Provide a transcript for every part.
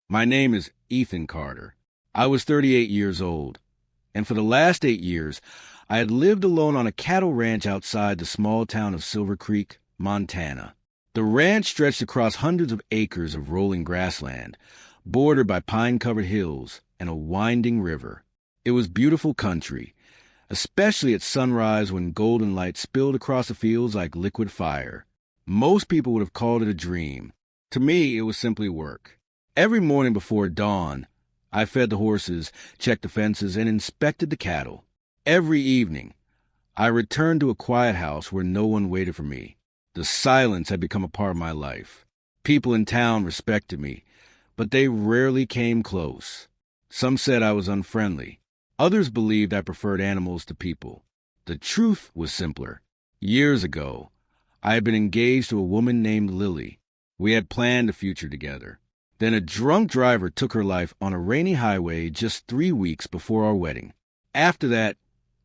My name is Ethan Carter. I was 38 years old, and for the last 8 years, I had lived alone on a cattle ranch outside the small town of Silver Creek, Montana. The ranch stretched across hundreds of acres of rolling grassland, bordered by pine-covered hills and a winding river. It was beautiful country, especially at sunrise when golden light spilled across the fields like liquid fire. Most people would have called it a dream. To me, it was simply work. Every morning before dawn, I fed the horses, checked the fences, and inspected the cattle. Every evening, I returned to a quiet house where no one waited for me. The silence had become a part of my life. People in town respected me, but they rarely came close. Some said I was unfriendly. Others believed I preferred animals to people. The truth was simpler. Years ago, I had been engaged to a woman named Lily. We had planned a future together. Then a drunk driver took her life on a rainy highway just 3 weeks before our wedding. After that,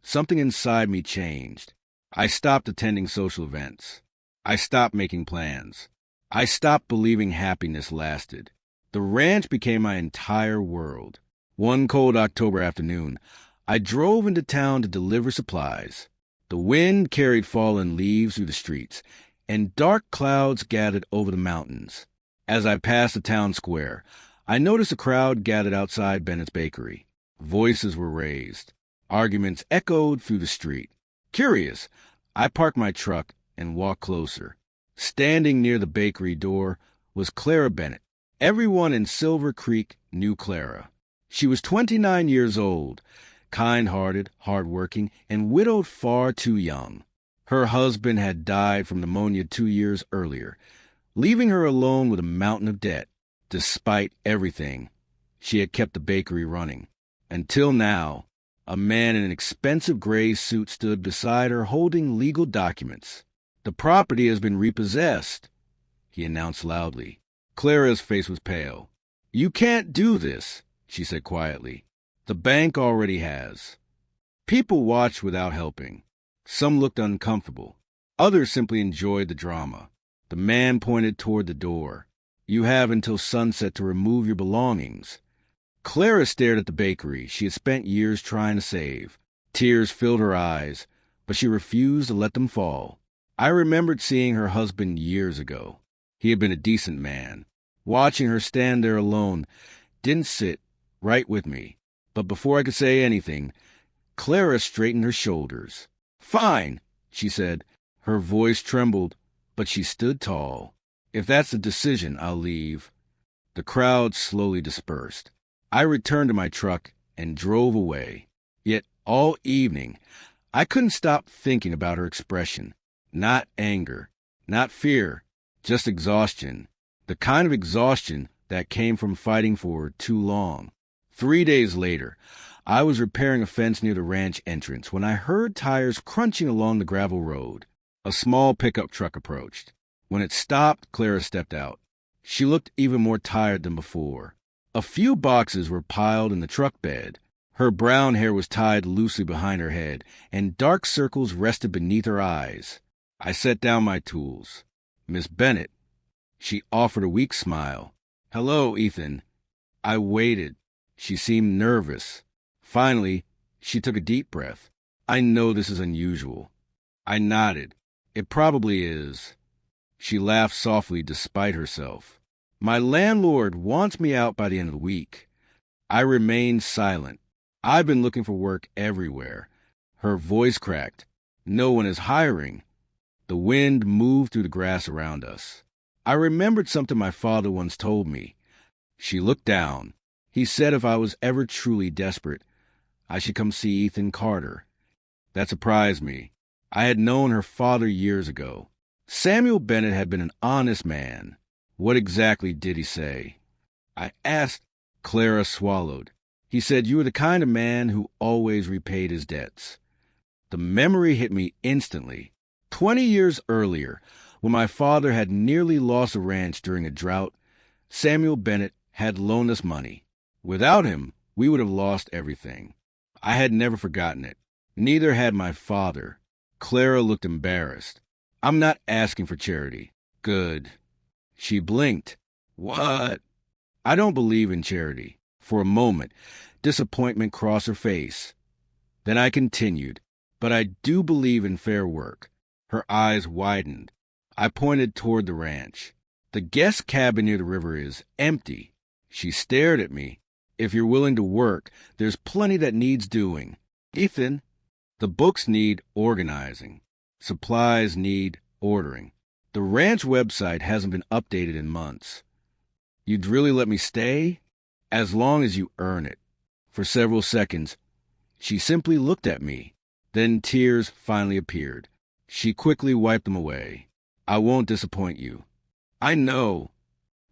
something inside me changed. I stopped attending social events. I stopped making plans. I stopped believing happiness lasted. The ranch became my entire world. One cold October afternoon, I drove into town to deliver supplies. The wind carried fallen leaves through the streets, and dark clouds gathered over the mountains. As I passed the town square, I noticed a crowd gathered outside Bennett's Bakery. Voices were raised. Arguments echoed through the street. Curious, I parked my truck and walked closer. Standing near the bakery door was Clara Bennett. Everyone in Silver Creek knew Clara. She was 29 years old, kind-hearted, hard-working, and widowed far too young. Her husband had died from pneumonia 2 years earlier, leaving her alone with a mountain of debt. Despite everything, she had kept the bakery running. Until now, a man in an expensive gray suit stood beside her holding legal documents. "The property has been repossessed," he announced loudly. Clara's face was pale. "You can't do this," she said quietly. "The bank already has." People watched without helping. Some looked uncomfortable. Others simply enjoyed the drama. The man pointed toward the door. "You have until sunset to remove your belongings." Clara stared at the bakery she had spent years trying to save. Tears filled her eyes, but she refused to let them fall. I remembered seeing her husband years ago. He had been a decent man. Watching her stand there alone didn't sit right with me. But before I could say anything, Clara straightened her shoulders. "Fine," she said. Her voice trembled, but she stood tall. "If that's the decision, I'll leave." The crowd slowly dispersed. I returned to my truck and drove away. Yet all evening, I couldn't stop thinking about her expression. Not anger, not fear, just exhaustion. The kind of exhaustion that came from fighting for too long. 3 days later, I was repairing a fence near the ranch entrance when I heard tires crunching along the gravel road. A small pickup truck approached. When it stopped, Clara stepped out. She looked even more tired than before. A few boxes were piled in the truck bed. Her brown hair was tied loosely behind her head, and dark circles rested beneath her eyes. I set down my tools. "Miss Bennett." She offered a weak smile. "Hello, Ethan." I waited. She seemed nervous. Finally, she took a deep breath. "I know this is unusual." I nodded. "It probably is." She laughed softly despite herself. "My landlord wants me out by the end of the week." I remained silent. "I've been looking for work everywhere." Her voice cracked. "No one is hiring." The wind moved through the grass around us. I remembered something my father once told me. She looked down. He said if I was ever truly desperate, I should come see Ethan Carter. That surprised me. I had known her father years ago. Samuel Bennett had been an honest man. What exactly did he say? I asked. Clara swallowed. "He said you were the kind of man who always repaid his debts." The memory hit me instantly. 20 years earlier, when my father had nearly lost a ranch during a drought, Samuel Bennett had loaned us money. Without him, we would have lost everything. I had never forgotten it. Neither had my father. Clara looked embarrassed. "I'm not asking for charity." "Good." She blinked. "What?" I don't believe in charity. For a moment, disappointment crossed her face. Then I continued, but I do believe in fair work. Her eyes widened. I pointed toward the ranch. The guest cabin near the river is empty. She stared at me. If you're willing to work, there's plenty that needs doing. Ethan, the books need organizing. Supplies need ordering. The ranch website hasn't been updated in months. You'd really let me stay? As long as you earn it. For several seconds, she simply looked at me. Then tears finally appeared. She quickly wiped them away. I won't disappoint you. I know.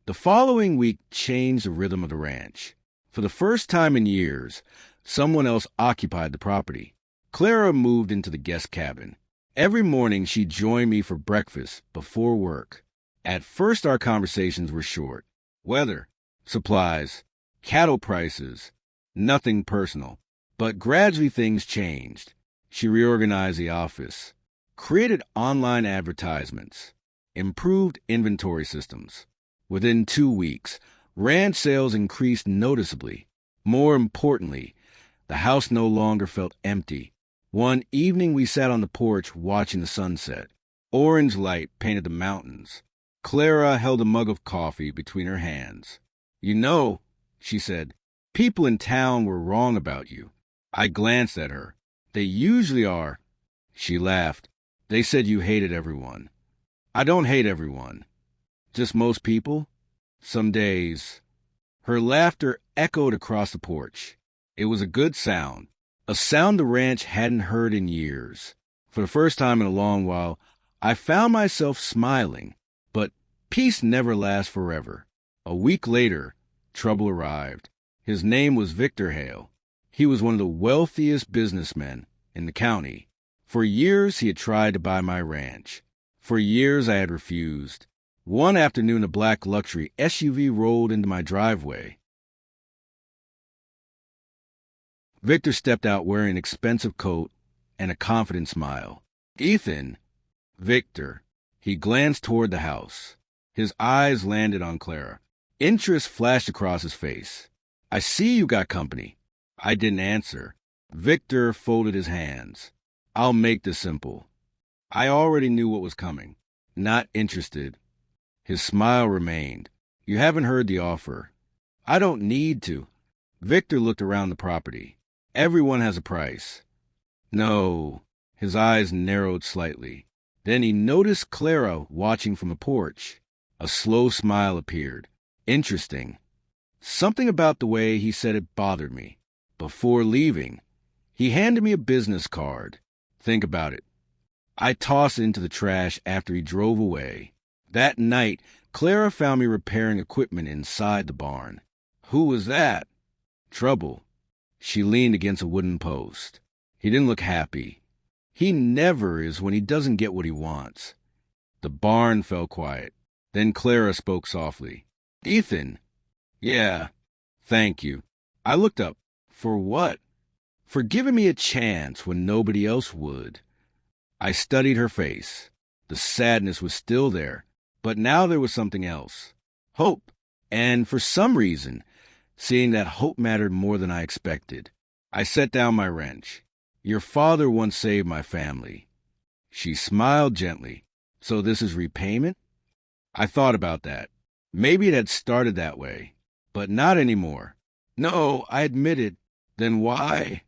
The following week changed the rhythm of the ranch. For the first time in years, someone else occupied the property. Clara moved into the guest cabin. Every morning she joined me for breakfast before work. At first our conversations were short. Weather, supplies, cattle prices, nothing personal. But gradually things changed. She reorganized the office, created online advertisements, improved inventory systems. Within 2 weeks, ranch sales increased noticeably. More importantly, the house no longer felt empty. One evening we sat on the porch watching the sunset. Orange light painted the mountains. Clara held a mug of coffee between her hands. You know, she said, people in town were wrong about you. I glanced at her. They usually are. She laughed. They said you hated everyone. I don't hate everyone. Just most people. Some days. Her laughter echoed across the porch. It was a good sound. A sound the ranch hadn't heard in years. For the first time in a long while, I found myself smiling. But peace never lasts forever. A week later, trouble arrived. His name was Victor Hale. He was one of the wealthiest businessmen in the county. For years, he had tried to buy my ranch. For years, I had refused. One afternoon, a black luxury SUV rolled into my driveway. Victor stepped out wearing an expensive coat and a confident smile. Ethan. Victor. He glanced toward the house. His eyes landed on Clara. Interest flashed across his face. I see you got company. I didn't answer. Victor folded his hands. I'll make this simple. I already knew what was coming. Not interested. His smile remained. You haven't heard the offer. I don't need to. Victor looked around the property. Everyone has a price. No. His eyes narrowed slightly. Then he noticed Clara watching from the porch. A slow smile appeared. Interesting. Something about the way he said it bothered me. Before leaving, he handed me a business card. Think about it. I tossed it into the trash after he drove away. That night, Clara found me repairing equipment inside the barn. Who was that? Trouble. She leaned against a wooden post. He didn't look happy. He never is when he doesn't get what he wants. The barn fell quiet. Then Clara spoke softly. Ethan. Yeah. Thank you. I looked up. For what? For giving me a chance when nobody else would. I studied her face. The sadness was still there, but now there was something else. Hope. And for some reason, seeing that hope mattered more than I expected. I set down my wrench. Your father once saved my family. She smiled gently. So this is repayment? I thought about that. Maybe it had started that way, but not anymore. No, I admitted. Then why?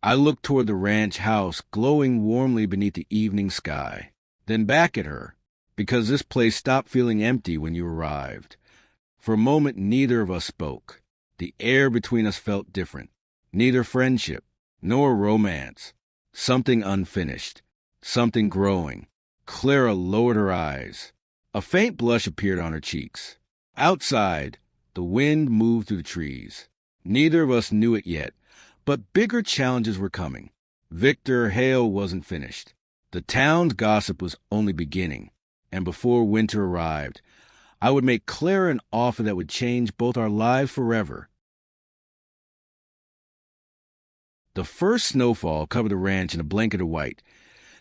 I looked toward the ranch house glowing warmly beneath the evening sky, then back at her, because this place stopped feeling empty when you arrived. For a moment, neither of us spoke. The air between us felt different. Neither friendship, nor romance. Something unfinished. Something growing. Clara lowered her eyes. A faint blush appeared on her cheeks. Outside, the wind moved through the trees. Neither of us knew it yet, but bigger challenges were coming. Victor Hale wasn't finished. The town's gossip was only beginning, and before winter arrived, I would make Clara an offer that would change both our lives forever. The first snowfall covered the ranch in a blanket of white,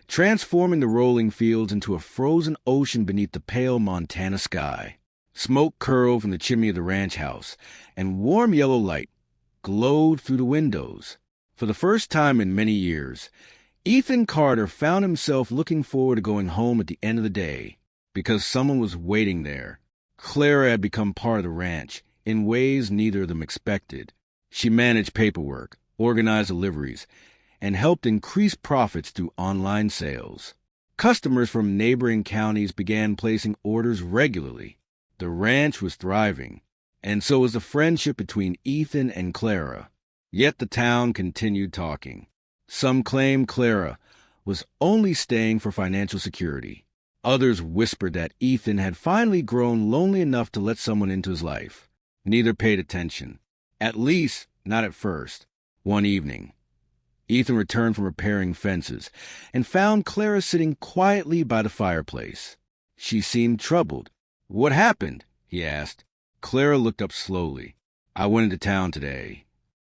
transforming the rolling fields into a frozen ocean beneath the pale Montana sky. Smoke curled from the chimney of the ranch house, and warm yellow light glowed through the windows. For the first time in many years, Ethan Carter found himself looking forward to going home at the end of the day, because someone was waiting there. Clara had become part of the ranch in ways neither of them expected. She managed paperwork, organized deliveries, and helped increase profits through online sales. Customers from neighboring counties began placing orders regularly. The ranch was thriving, and so was the friendship between Ethan and Clara. Yet the town continued talking. Some claimed Clara was only staying for financial security. Others whispered that Ethan had finally grown lonely enough to let someone into his life. Neither paid attention, at least not at first. One evening, Ethan returned from repairing fences and found Clara sitting quietly by the fireplace. She seemed troubled. "What happened?" he asked. Clara looked up slowly. "I went into town today."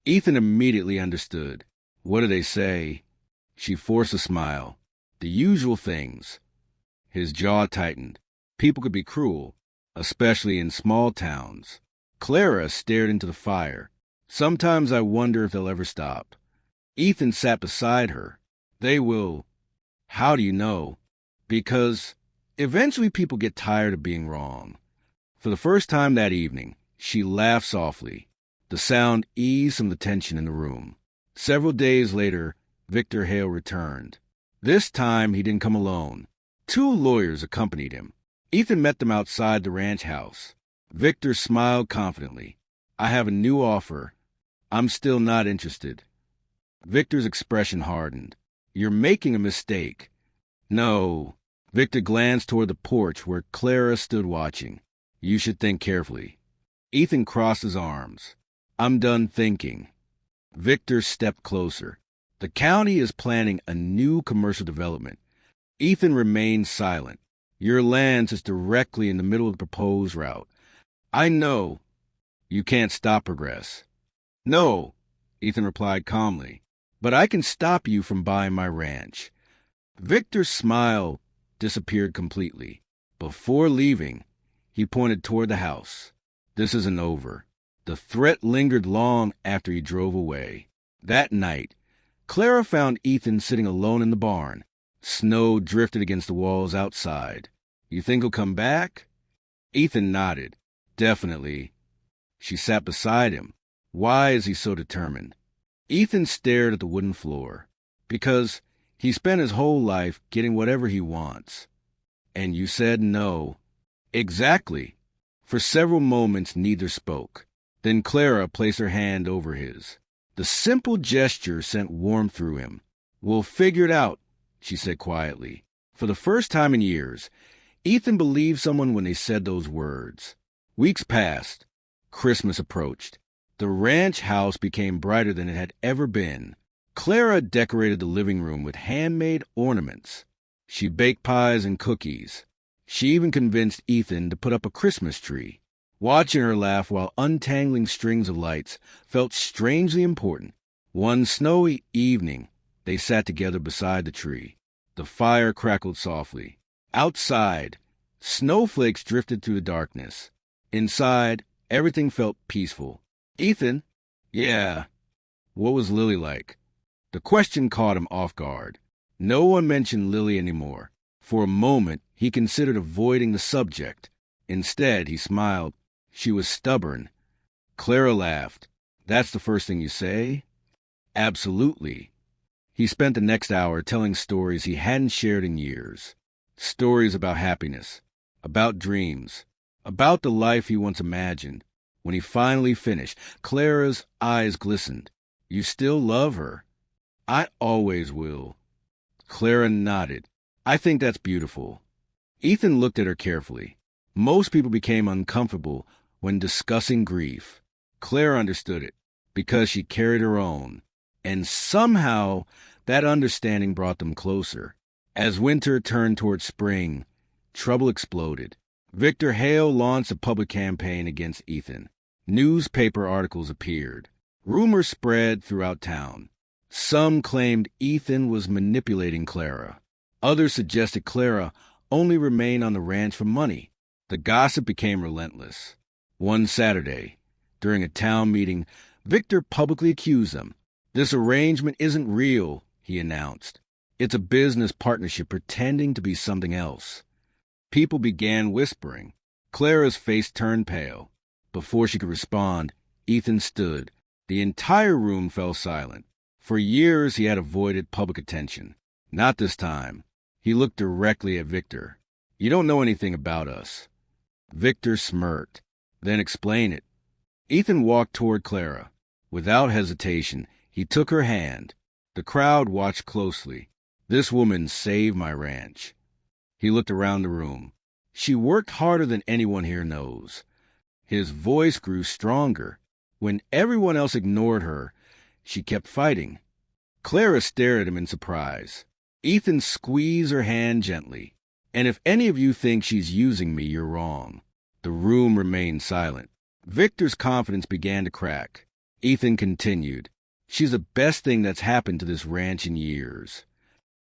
Ethan immediately understood. "What do they say?" She forced a smile. "The usual things." His jaw tightened. People could be cruel, especially in small towns. Clara stared into the fire. "Sometimes I wonder if they'll ever stop." Ethan sat beside her. "They will." "How do you know?" "Because eventually people get tired of being wrong." For the first time that evening, she laughed softly. The sound eased some of the tension in the room. Several days later, Victor Hale returned. This time, he didn't come alone. 2 lawyers accompanied him. Ethan met them outside the ranch house. Victor smiled confidently. "I have a new offer. I'm still not interested." Victor's expression hardened. "You're making a mistake." "No." Victor glanced toward the porch where Clara stood watching. "You should think carefully." Ethan crossed his arms. "I'm done thinking." Victor stepped closer. "The county is planning a new commercial development." Ethan remained silent. "Your land is directly in the middle of the proposed route. I know. You can't stop progress." "No," Ethan replied calmly, "but I can stop you from buying my ranch." Victor's smile disappeared completely. Before leaving, he pointed toward the house. "This isn't over." The threat lingered long after he drove away. That night, Clara found Ethan sitting alone in the barn. Snow drifted against the walls outside. "You think he'll come back?" Ethan nodded. "Definitely." She sat beside him. "Why is he so determined?" Ethan stared at the wooden floor. "Because he spent his whole life getting whatever he wants." "And you said no." "Exactly." For several moments, neither spoke. Then Clara placed her hand over his. The simple gesture sent warmth through him. "We'll figure it out," she said quietly. For the first time in years, Ethan believed someone when they said those words. Weeks passed. Christmas approached. The ranch house became brighter than it had ever been. Clara decorated the living room with handmade ornaments. She baked pies and cookies. She even convinced Ethan to put up a Christmas tree. Watching her laugh while untangling strings of lights felt strangely important. One snowy evening, they sat together beside the tree. The fire crackled softly. Outside, snowflakes drifted through the darkness. Inside, everything felt peaceful. "Ethan?" "Yeah." "What was Lily like?" The question caught him off guard. No one mentioned Lily anymore. For a moment, he considered avoiding the subject. Instead, he smiled. "She was stubborn." Clara laughed. "That's the first thing you say?" "Absolutely." He spent the next hour telling stories he hadn't shared in years. Stories about happiness, about dreams, about the life he once imagined. When he finally finished, Clara's eyes glistened. "You still love her?" "I always will." Clara nodded. "I think that's beautiful." Ethan looked at her carefully. Most people became uncomfortable when discussing grief. Clara understood it, because she carried her own. And somehow, that understanding brought them closer. As winter turned toward spring, trouble exploded. Victor Hale launched a public campaign against Ethan. Newspaper articles appeared. Rumors spread throughout town. Some claimed Ethan was manipulating Clara. Others suggested Clara only remain on the ranch for money. The gossip became relentless. One Saturday, during a town meeting, Victor publicly accused them. "This arrangement isn't real," he announced. "It's a business partnership pretending to be something else." People began whispering. Clara's face turned pale. Before she could respond, Ethan stood. The entire room fell silent. For years he had avoided public attention. Not this time. He looked directly at Victor. "You don't know anything about us." Victor smirked. "Then explain it." Ethan walked toward Clara. Without hesitation, he took her hand. The crowd watched closely. "This woman saved my ranch." He looked around the room. "She worked harder than anyone here knows." His voice grew stronger. When everyone else ignored her, she kept fighting. Clara stared at him in surprise. Ethan squeezed her hand gently. "And if any of you think she's using me, you're wrong." The room remained silent. Victor's confidence began to crack. Ethan continued. "She's the best thing that's happened to this ranch in years."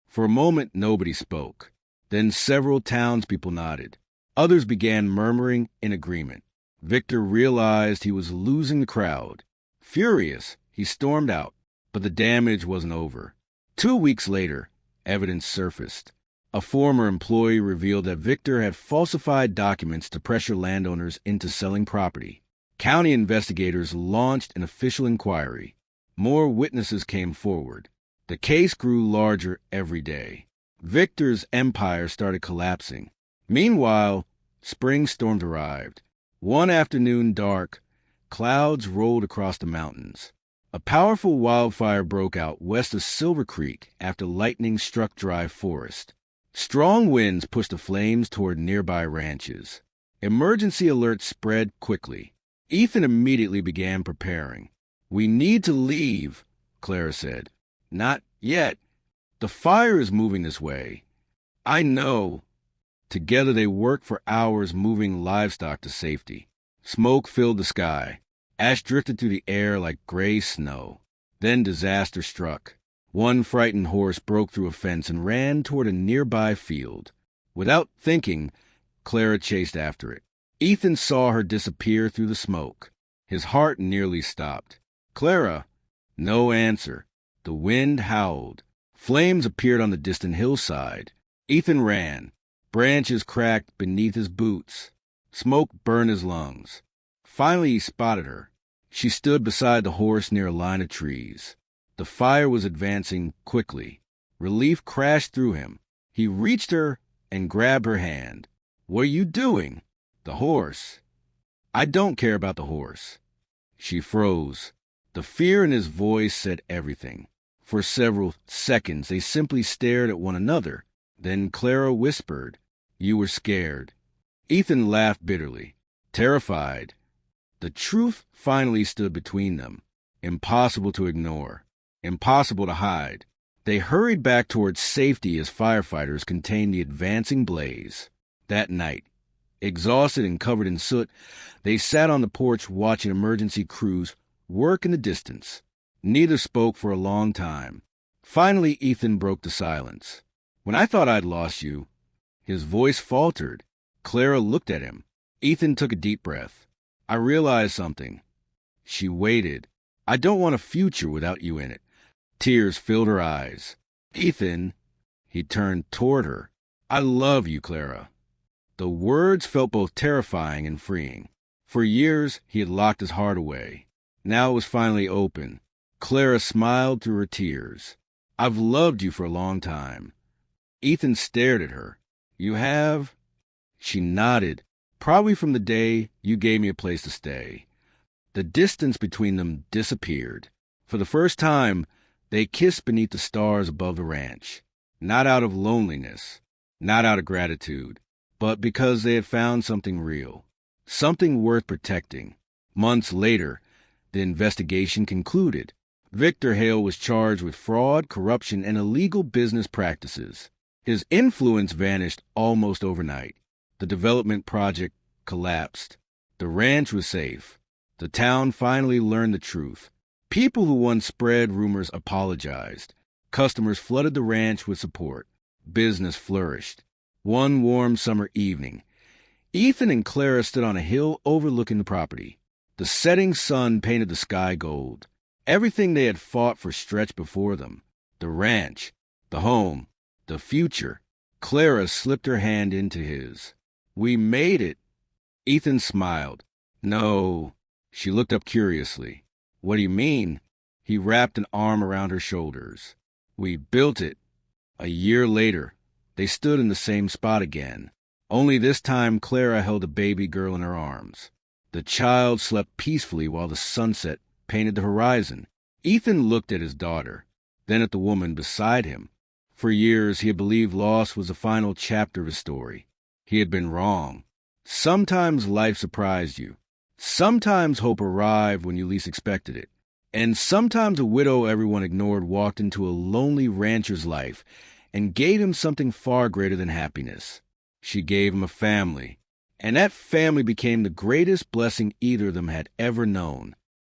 For a moment, nobody spoke. Then several townspeople nodded. Others began murmuring in agreement. Victor realized he was losing the crowd. Furious, he stormed out, but the damage wasn't over. 2 weeks later, evidence surfaced. A former employee revealed that Victor had falsified documents to pressure landowners into selling property. County investigators launched an official inquiry. More witnesses came forward. The case grew larger every day. Victor's empire started collapsing. Meanwhile, spring storms arrived. One afternoon dark, clouds rolled across the mountains. A powerful wildfire broke out west of Silver Creek after lightning struck dry forest. Strong winds pushed the flames toward nearby ranches. Emergency alerts spread quickly. Ethan immediately began preparing. "We need to leave," Clara said. "Not yet. The fire is moving this way." "I know." Together they worked for hours moving livestock to safety. Smoke filled the sky. Ash drifted through the air like gray snow. Then disaster struck. One frightened horse broke through a fence and ran toward a nearby field. Without thinking, Clara chased after it. Ethan saw her disappear through the smoke. His heart nearly stopped. "Clara!" No answer. The wind howled. Flames appeared on the distant hillside. Ethan ran. Branches cracked beneath his boots. Smoke burned his lungs. Finally he spotted her. She stood beside the horse near a line of trees. The fire was advancing quickly. Relief crashed through him. He reached her and grabbed her hand. "What are you doing?" "The horse." "I don't care about the horse." She froze. The fear in his voice said everything. For several seconds they simply stared at one another. Then Clara whispered, "You were scared." Ethan laughed bitterly. Terrified. The truth finally stood between them. Impossible to ignore. Impossible to hide. They hurried back towards safety as firefighters contained the advancing blaze. That night, exhausted and covered in soot, they sat on the porch watching emergency crews work in the distance. Neither spoke for a long time. Finally, Ethan broke the silence. "When I thought I'd lost you," his voice faltered. Clara looked at him. Ethan took a deep breath. "I realized something." She waited. "I don't want a future without you in it." Tears filled her eyes. "Ethan," he turned toward her. "I love you, Clara." The words felt both terrifying and freeing. For years, he had locked his heart away. Now it was finally open. Clara smiled through her tears. "I've loved you for a long time." Ethan stared at her. "You have?" She nodded. "Probably from the day you gave me a place to stay." The distance between them disappeared. For the first time, they kissed beneath the stars above the ranch. Not out of loneliness, not out of gratitude, but because they had found something real, something worth protecting. Months later, the investigation concluded. Victor Hale was charged with fraud, corruption, and illegal business practices. His influence vanished almost overnight. The development project collapsed. The ranch was safe. The town finally learned the truth. People who once spread rumors apologized. Customers flooded the ranch with support. Business flourished. One warm summer evening, Ethan and Clara stood on a hill overlooking the property. The setting sun painted the sky gold. Everything they had fought for stretched before them. The ranch, the home, the future. Clara slipped her hand into his. "We made it." Ethan smiled. "No." She looked up curiously. "What do you mean?" He wrapped an arm around her shoulders. "We built it." A year later, they stood in the same spot again. Only this time Clara held a baby girl in her arms. The child slept peacefully while the sunset painted the horizon. Ethan looked at his daughter, then at the woman beside him. For years he had believed loss was the final chapter of his story. He had been wrong. Sometimes life surprised you. Sometimes hope arrived when you least expected it. And sometimes a widow everyone ignored walked into a lonely rancher's life and gave him something far greater than happiness. She gave him a family, and that family became the greatest blessing either of them had ever known.